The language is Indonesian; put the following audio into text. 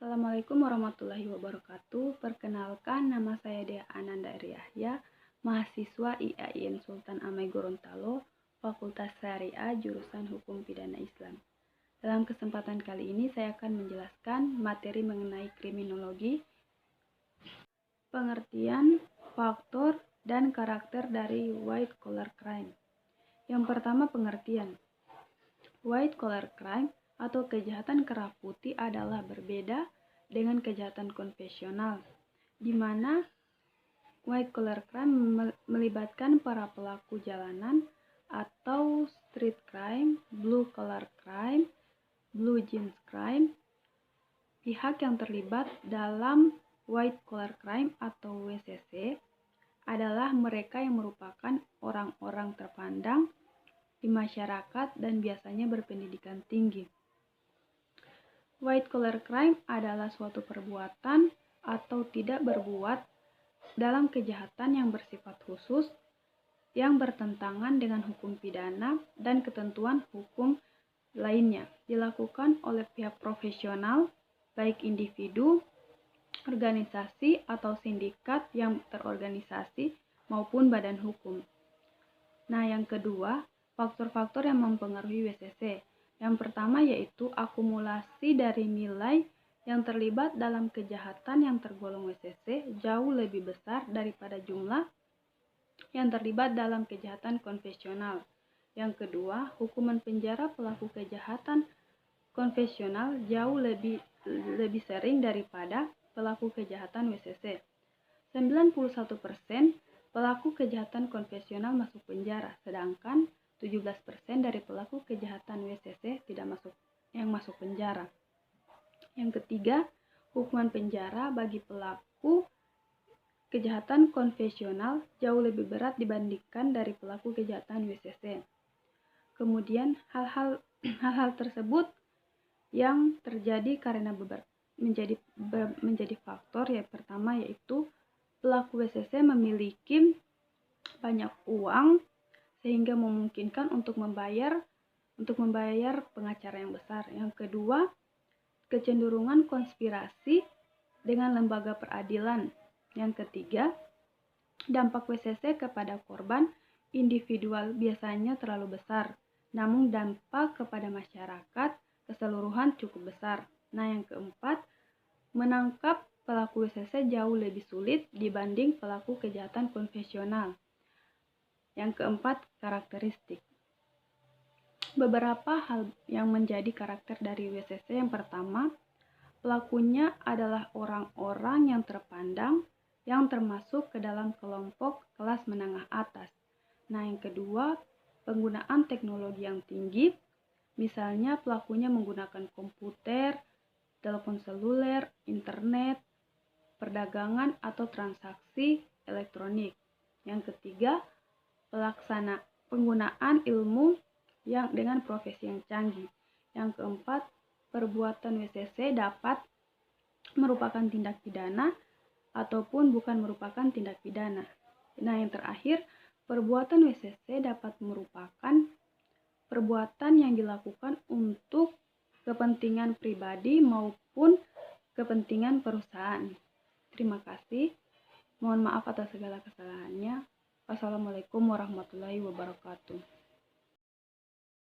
Assalamualaikum warahmatullahi wabarakatuh. Perkenalkan, nama saya Dea Ananda Yahya, mahasiswa IAIN Sultan Amai Gorontalo, Fakultas Syariah, jurusan Hukum Pidana Islam. Dalam kesempatan kali ini saya akan menjelaskan materi mengenai kriminologi, pengertian, faktor, dan karakter dari white collar crime. Yang pertama, pengertian. White collar crime atau kejahatan kerah putih adalah berbeda dengan kejahatan konvensional, di mana white collar crime melibatkan para pelaku jalanan atau street crime, blue collar crime, blue jeans crime. Pihak yang terlibat dalam white collar crime atau WCC adalah mereka yang merupakan orang-orang terpandang di masyarakat dan biasanya berpendidikan tinggi. White collar crime adalah suatu perbuatan atau tidak berbuat dalam kejahatan yang bersifat khusus yang bertentangan dengan hukum pidana dan ketentuan hukum lainnya, dilakukan oleh pihak profesional, baik individu, organisasi atau sindikat yang terorganisasi maupun badan hukum. Nah, yang kedua, faktor-faktor yang mempengaruhi WCC. Yang pertama yaitu akumulasi dari nilai yang terlibat dalam kejahatan yang tergolong WCC jauh lebih besar daripada jumlah yang terlibat dalam kejahatan konvensional. Yang kedua, hukuman penjara pelaku kejahatan konvensional jauh lebih sering daripada pelaku kejahatan WCC. 91% pelaku kejahatan konvensional masuk penjara, sedangkan 17% dari pelaku kejahatan WCC yang masuk penjara. Yang ketiga, hukuman penjara bagi pelaku kejahatan konvensional jauh lebih berat dibandingkan dari pelaku kejahatan WCC. Kemudian hal-hal tersebut yang terjadi karena menjadi faktor yang pertama yaitu pelaku WCC memiliki banyak uang sehingga memungkinkan untuk membayar pengacara yang besar. Yang kedua, kecenderungan konspirasi dengan lembaga peradilan. Yang ketiga, dampak WCC kepada korban individual biasanya terlalu besar, namun dampak kepada masyarakat keseluruhan cukup besar. Nah, yang keempat, menangkap pelaku WCC jauh lebih sulit dibanding pelaku kejahatan konvensional. Yang keempat, karakteristik. Beberapa hal yang menjadi karakter dari WCC. Yang pertama, pelakunya adalah orang-orang yang terpandang yang termasuk ke dalam kelompok kelas menengah atas. Nah, yang kedua, penggunaan teknologi yang tinggi. Misalnya pelakunya menggunakan komputer, telepon seluler, internet, perdagangan atau transaksi elektronik. Yang ketiga, penggunaan ilmu yang dengan profesi yang canggih. Yang keempat, perbuatan WCC dapat merupakan tindak pidana ataupun bukan merupakan tindak pidana. Nah, yang terakhir, perbuatan WCC dapat merupakan perbuatan yang dilakukan untuk kepentingan pribadi maupun kepentingan perusahaan. Terima kasih. Mohon maaf atas segala kesalahannya. Wassalamualaikum warahmatullahi wabarakatuh.